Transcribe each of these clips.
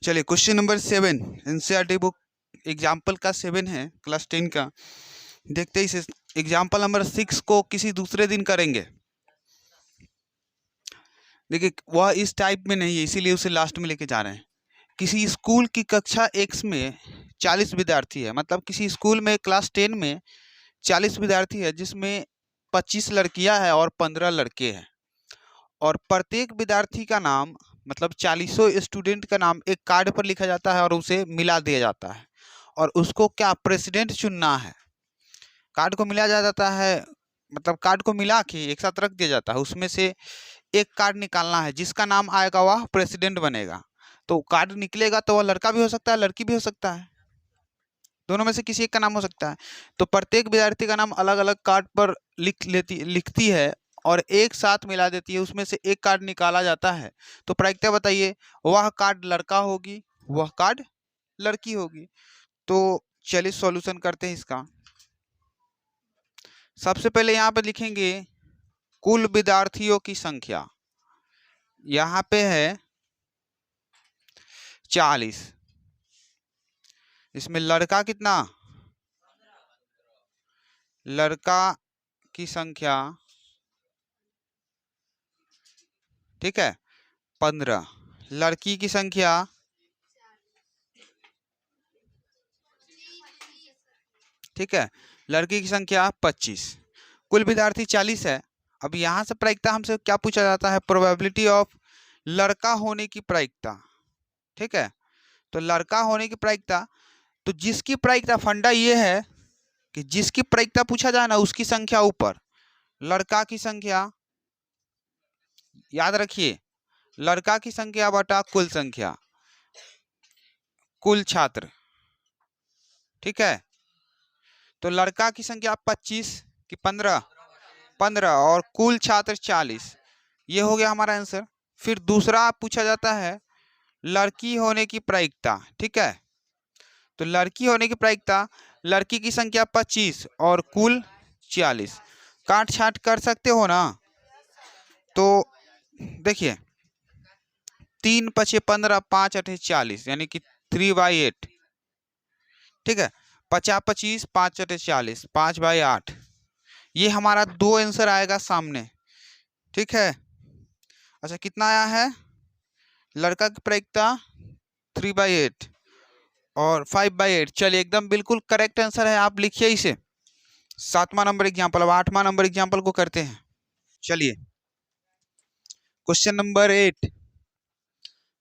चलिए question number 7 NCERT book example का 7 है क्लास 10 का। देखते हैं इस एग्जाम्पल नंबर 6 को किसी दूसरे दिन करेंगे। देखिए वह इस टाइप में नहीं है, इसीलिए उसे लास्ट में लेके जा रहे हैं। किसी स्कूल की कक्षा X में 40 विद्यार्थी है, मतलब किसी स्कूल में क्लास 10 में 40 विद्यार्थी है, जिसमें 25 लड़कियां हैं और 15 लड़के हैं। और प्रत्येक विद्यार्थी का नाम, मतलब 40 स्टूडेंट का नाम एक कार्ड पर लिखा जाता है और उसे मिला दिया जाता है। और उसको क्या प्रेसिडेंट चुनना है। कार्ड को मिला जाता है, मतलब कार्ड को मिला के एक साथ रख दिया जाता है, उसमें से एक कार्ड निकालना है, जिसका नाम आएगा वह प्रेसिडेंट बनेगा। तो कार्ड निकलेगा तो वह लड़का भी हो सकता है, लड़की भी हो सकता है, दोनों में से किसी एक का नाम हो सकता है। तो प्रत्येक विद्यार्थी का नाम अलग अलग कार्ड पर लिखती है और एक साथ मिला देती है, उसमें से एक कार्ड निकाला जाता है। तो प्रायिकता बताइए, वह कार्ड लड़का होगी, वह कार्ड लड़की होगी। तो चलिए सॉल्यूशन करते हैं इसका। सबसे पहले यहाँ पे लिखेंगे कुल विद्यार्थियों की संख्या, यहाँ पे है 40। इसमें लड़का कितना, लड़का की संख्या, ठीक है, 15। लड़की की संख्या, ठीक है, लड़की की संख्या 25। कुल विद्यार्थी 40 है। अब यहाँ से प्रायिकता हमसे क्या पूछा जाता है, प्रोबेबिलिटी ऑफ लड़का होने की प्रायिकता, ठीक है। तो लड़का होने की प्रायिकता, तो जिसकी प्रायिकता, फंडा ये है कि जिसकी प्रायिकता पूछा जाए ना उसकी संख्या ऊपर, लड़का की संख्या, याद रखिए, लड़का की संख्या बटा कुल संख्या, कुल छात्र, ठीक है। तो लड़का की संख्या 25 कि 15, 15 और कुल छात्र 40, ये हो गया हमारा आंसर। फिर दूसरा पूछा जाता है लड़की होने की प्रायिकता, ठीक है। तो लड़की होने की प्रायिकता, लड़की की संख्या 25 और कुल 40, काट छाट कर सकते हो ना। तो देखिए 3 पचे 15, 5 अठे 40, यानी कि 3/8, ठीक है। 50 25, 5 अठे 40, 5/8। ये हमारा दो आंसर आएगा सामने, ठीक है। अच्छा कितना आया है, लड़का की प्रायिकता 3/8 और 5/8। चलिए एकदम बिल्कुल करेक्ट आंसर है, आप लिखिए इसे। 7वां नंबर एग्जाम्पल। अब 8वां नंबर एग्जाम्पल को करते हैं। चलिए क्वेश्चन नंबर 8,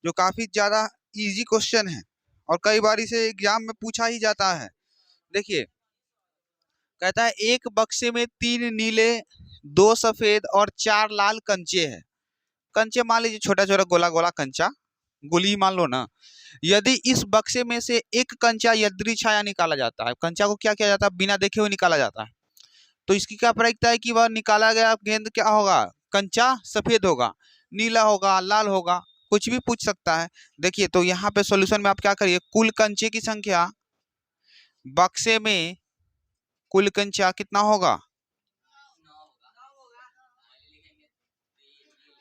जो काफी ज्यादा इजी क्वेश्चन है और कई बार इसे एग्जाम में पूछा ही जाता है। देखिए कहता है एक बक्से में 3 नीले, 2 सफेद और 4 लाल कंचे हैं। कंचे मान लीजिए छोटा छोटा गोला गोला कंचा, गोली मान लो ना। यदि इस बक्से में से एक कंचा यदृच्छाया निकाला जाता है, कंचा को क्या किया जाता है, बिना देखे हुए निकाला जाता है, तो इसकी क्या प्रायिकता है कि वह निकाला गया गेंद क्या होगा, कंचा सफेद होगा, नीला होगा, लाल होगा, कुछ भी पूछ सकता है। देखिए तो यहाँ पे सॉल्यूशन में आप क्या करिए, कुल कंचे की संख्या, बक्से में कुल कंचा कितना होगा,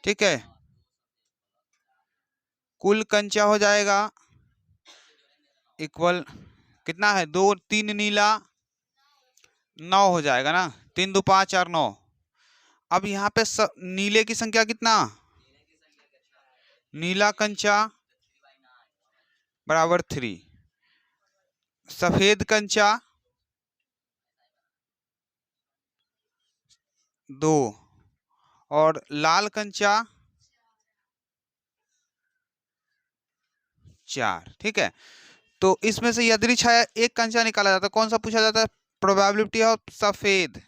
ठीक है, कुल कंचा हो जाएगा इक्वल कितना है, 2 3 नीला 9 हो जाएगा ना, 3 2 5 और 9। अब यहाँ पे नीले की संख्या कितना, नीला कंचा बराबर 3, सफेद कंचा 2 और लाल कंचा 4, ठीक है। तो इसमें से यदृच्छाया एक कंचा निकाला जाता है, कौन सा पूछा जाता है, प्रोबेबिलिटी ऑफ सफेद।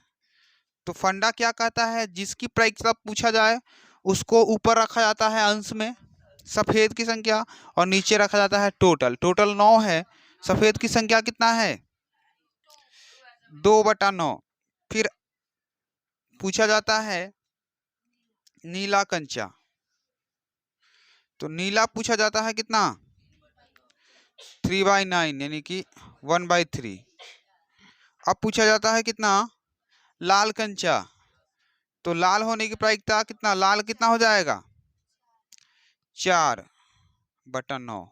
तो फंडा क्या कहता है, जिसकी प्रायिकता पूछा जाए उसको ऊपर रखा जाता है अंश में सफेद की संख्या, और नीचे रखा जाता है टोटल। टोटल 9 है, सफेद की संख्या कितना है, 2/9। फिर पूछा जाता है नीला कंचा, तो नीला पूछा जाता है कितना, 3/9 यानी कि 1/3। अब पूछा जाता है कितना, लाल कंचा, तो लाल होने की प्रायिकता कितना, लाल कितना हो जाएगा, 4/9।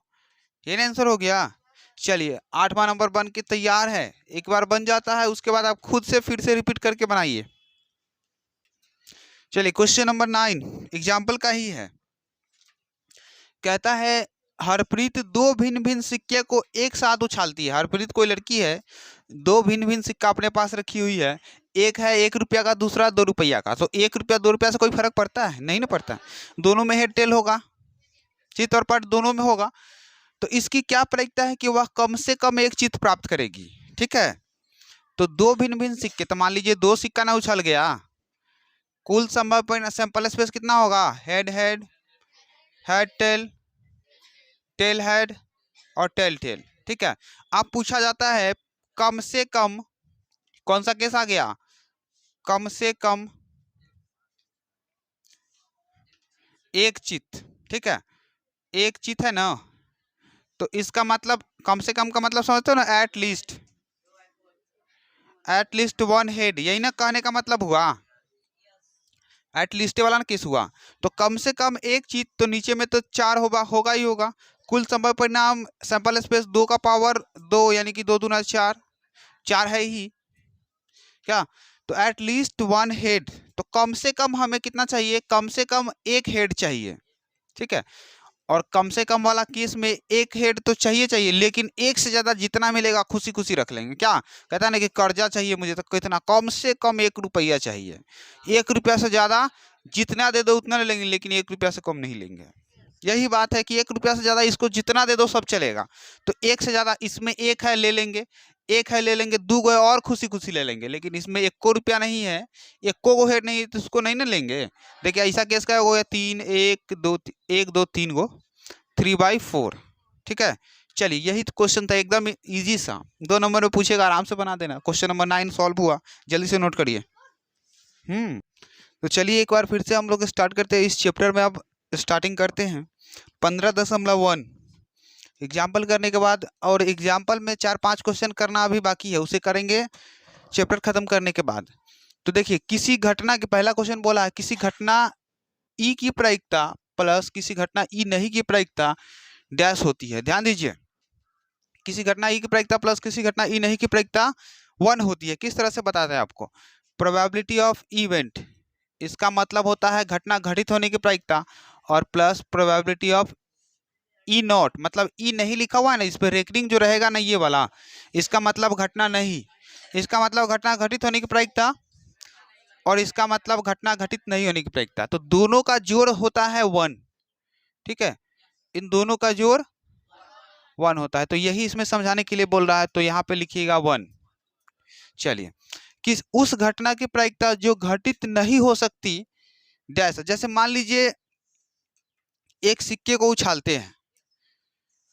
ये आंसर हो गया। चलिए 8वां नंबर बन के तैयार है। एक बार बन जाता है उसके बाद आप खुद से फिर से रिपीट करके बनाइए। चलिए क्वेश्चन नंबर 9 एग्जाम्पल का ही है। कहता है हरप्रीत दो भिन्न भिन्न सिक्के को एक साथ उछालती है। हरप्रीत कोई लड़की है, दो भिन्न भिन्न सिक्का अपने पास रखी हुई है। एक है 1 रुपया का, दूसरा 2 रुपया का। तो 1 रुपया 2 रुपया से कोई फर्क पड़ता है? नहीं ना पड़ता। दोनों में हेड टेल होगा, चित्त और पट दोनों में होगा। तो इसकी क्या प्रायिकता है कि वह कम से कम एक चित्त प्राप्त करेगी। ठीक है, तो दो भिन्न भिन्न सिक्के, तो मान लीजिए 2 सिक्का ना उछल गया, कुल संभव सैंपल स्पेस कितना होगा? Head head, head tail, tail head और टेल टेल। ठीक है, अब पूछा जाता है कम से कम, कौन सा केस आ गया? कम से कम एक चित्त। ठीक है, एक चित्त है ना, तो इसका मतलब कम से कम का मतलब समझते हो ना? एट लीस्ट वन हेड, यही ना कहने का मतलब हुआ। एट लीस्ट वाला ना केस हुआ, तो कम से कम एक चीज, तो नीचे में तो 4 होगा ही होगा। कुल संभव परिणाम सैंपल स्पेस 2 का पावर 2, यानी कि 2 दूना 4, 4 है ही क्या? तो एट लीस्ट वन हेड, तो कम से कम हमें कितना चाहिए? कम से कम एक हेड चाहिए। ठीक है, और कम से कम वाला केस में एक हेड तो चाहिए, लेकिन एक से ज्यादा जितना मिलेगा खुशी खुशी रख लेंगे। क्या कहता है ना कि कर्जा चाहिए मुझे, तो कितना? कम से कम 1 रुपया चाहिए। 1 रुपया से ज्यादा जितना दे दो उतना ले लेंगे, लेकिन 1 रुपया से कम नहीं लेंगे। यही बात है कि 1 रुपया से ज्यादा इसको जितना दे दो सब चलेगा। तो एक से ज्यादा, इसमें एक है ले लेंगे, एक है ले लेंगे, 2 गए और खुशी खुशी ले लेंगे, लेकिन इसमें 1 रुपया नहीं है, 1 हेड नहीं, तो उसको नहीं ना लेंगे। देखिए ऐसा केस का हो गया 3, 1 2 1 2 3 गो, 3/4। ठीक है, चलिए यही तो क्वेश्चन था, एकदम इजी सा, 2 नंबर में पूछेगा, आराम से बना देना। क्वेश्चन नंबर 9 सॉल्व हुआ, जल्दी से नोट करिए। तो चलिए एक बार फिर से हम लोग स्टार्ट करते हैं इस चैप्टर में। अब स्टार्टिंग करते हैं 15.1 एग्जाम्पल करने के बाद, और एग्जाम्पल में 4-5 क्वेश्चन करना अभी बाकी है, उसे करेंगे चैप्टर खत्म करने के बाद। तो देखिए किसी घटना के, पहला क्वेश्चन बोला है किसी घटना ई की प्रायिकता प्लस किसी घटना ई नहीं की प्रायिकता डैश होती है। ध्यान दीजिए, किसी घटना ई की प्रायिकता प्लस किसी घटना ई नहीं की प्रायिकता 1 होती है। किस तरह से बताते हैं आपको? प्रोबेबिलिटी ऑफ इवेंट, इसका मतलब होता है घटना घटित होने की प्रायिकता, और plus probability of E not, मतलब ई नहीं लिखा हुआ है ना, इस पर रेकरिंग जो रहेगा ना ये वाला, इसका मतलब घटना नहीं, इसका मतलब घटना घटित होने की प्रायिकता, और इसका मतलब घटना घटित नहीं होने की प्रायिकता। तो दोनों का जोड़ होता है 1। ठीक है, इन दोनों का जोड़ 1 होता है, तो यही इसमें समझाने के लिए बोल रहा है, तो यहाँ पे लिखिएगा 1। चलिए, किस उस घटना की प्रायिकता जो घटित नहीं हो सकती डैश, जैसे मान लीजिए एक सिक्के को उछालते हैं,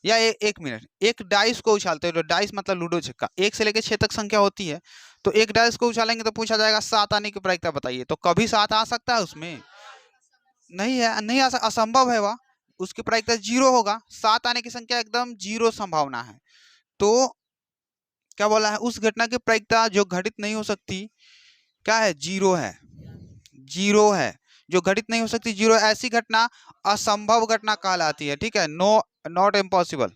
या एक मिनट, एक डाइस को उछालते हैं, तो डाइस मतलब लूडो छक्का, 1 से लेकर 6 तक संख्या होती है। तो एक डाइस को उछालेंगे तो पूछा जाएगा 7 आने की प्रायिकता बताइए, तो कभी 7 आ सकता है उसमें? नहीं है, नहीं आ सकता, असंभव है वह, उसकी प्रायिकता 0 होगा। 7 आने की संख्या एकदम 0 संभावना है। तो क्या बोला है? उस घटना की प्रायिकता जो घटित नहीं हो सकती क्या है? 0 है, 0 है, जो घटित नहीं हो सकती 0। ऐसी घटना असंभव घटना कहलाती है। ठीक है, नॉट इम्पॉसिबल,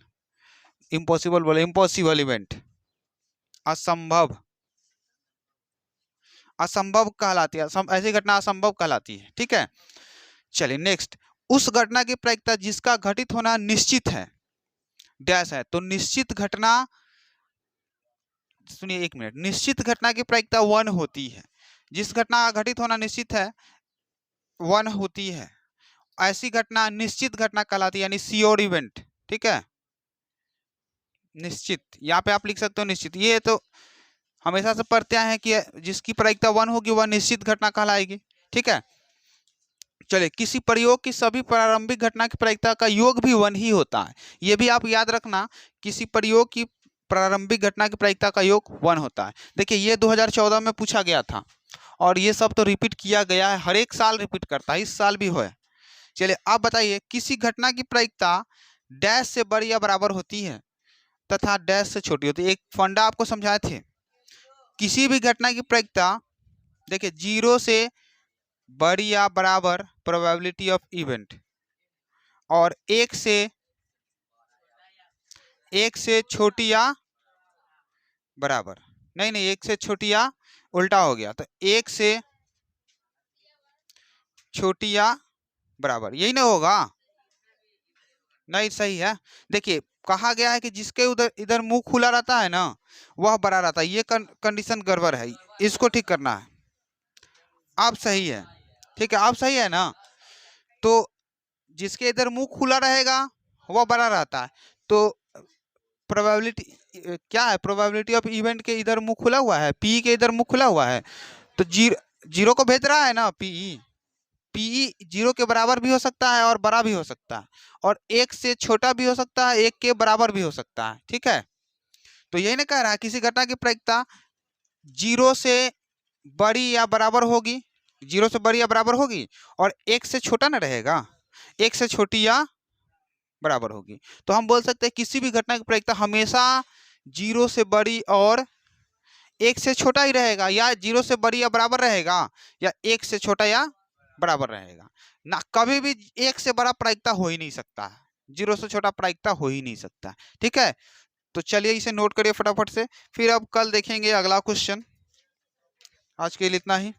इम्पॉसिबल बोले, इम्पॉसिबल इवेंट, असंभव, असंभव कहलाती है, ऐसी घटना असंभव कहलाती है। ठीक है, चलिए नेक्स्ट, उस घटना की प्रायिकता जिसका घटित होना निश्चित है डैश है। तो निश्चित घटना, सुनिए एक मिनट, निश्चित घटना की प्रायिकता 1 होती है। जिस घटना का घटित होना निश्चित है 1 होती है, ऐसी घटना निश्चित घटना कहलाती है, यानी श्योर इवेंट। ठीक है, निश्चित, यहाँ पे आप लिख सकते हो निश्चित। ये तो हमेशा से पढ़ते आए हैं कि जिसकी प्रायिकता 1 होगी वह निश्चित घटना कहलाएगी। ठीक है, चलिए, किसी प्रयोग की सभी प्रारंभिक घटना की प्रायिकता का योग भी 1 ही होता है। ये भी आप याद रखना, किसी प्रयोग की प्रारंभिक घटना की प्रायिकता का योग 1 होता है। देखिए ये 2014 में पूछा गया था, और ये सब तो रिपीट किया गया है, हर एक साल रिपीट करता है, इस साल भी हो। चलिए आप बताइए, किसी घटना की प्रायिकता डैश से बड़ी या बराबर होती है तथा डैश से छोटी होती है। एक फंडा आपको समझाए थे, किसी भी घटना की प्रायिकता देखिए 0 से बड़ी या बराबर प्रोबेबिलिटी ऑफ इवेंट, और 1 से एक से छोटी या बराबर, नहीं नहीं, एक से छोटी या उल्टा हो गया, तो एक से छोटी या बराबर, यही ना होगा? नहीं, सही है। देखिए कहा गया है कि जिसके उधर इधर मुंह खुला रहता है ना वह बड़ा रहता है, ये कंडीशन गड़बड़ है, इसको ठीक करना है। आप सही है, ठीक है, आप सही है ना। तो जिसके इधर मुंह खुला रहेगा वह बड़ा रहता है, तो प्रोबेबिलिटी क्या है, प्रोबेबिलिटी ऑफ इवेंट के इधर मुंह खुला हुआ है, पी के इधर मुंह खुला हुआ है, तो जीरो को भेज रहा है ना पीई, पीई जीरो के बराबर भी हो सकता है और बड़ा भी हो सकता है, और एक से छोटा भी हो सकता है, एक के बराबर भी हो सकता है, ठीक है। तो यही ना कह रहा है किसी घटना की प्रायिकता जीरो से बड़ी या बराबर होगी, जीरो से बड़ी या बराबर होगी, और एक से छोटा ना रहेगा, एक से छोटी या बराबर होगी। तो हम बोल सकते हैं किसी भी घटना की प्रायिकता हमेशा जीरो से बड़ी और एक से छोटा ही रहेगा, या जीरो से बड़ी या बराबर रहेगा, या एक से छोटा या बराबर रहेगा ना, कभी भी एक से बड़ा प्रायिकता हो ही नहीं सकता है, जीरो से छोटा प्रायिकता हो ही नहीं सकता, ठीक है। तो चलिए इसे नोट करिए फटाफट से, फिर अब कल देखेंगे अगला क्वेश्चन। आज के लिए इतना ही।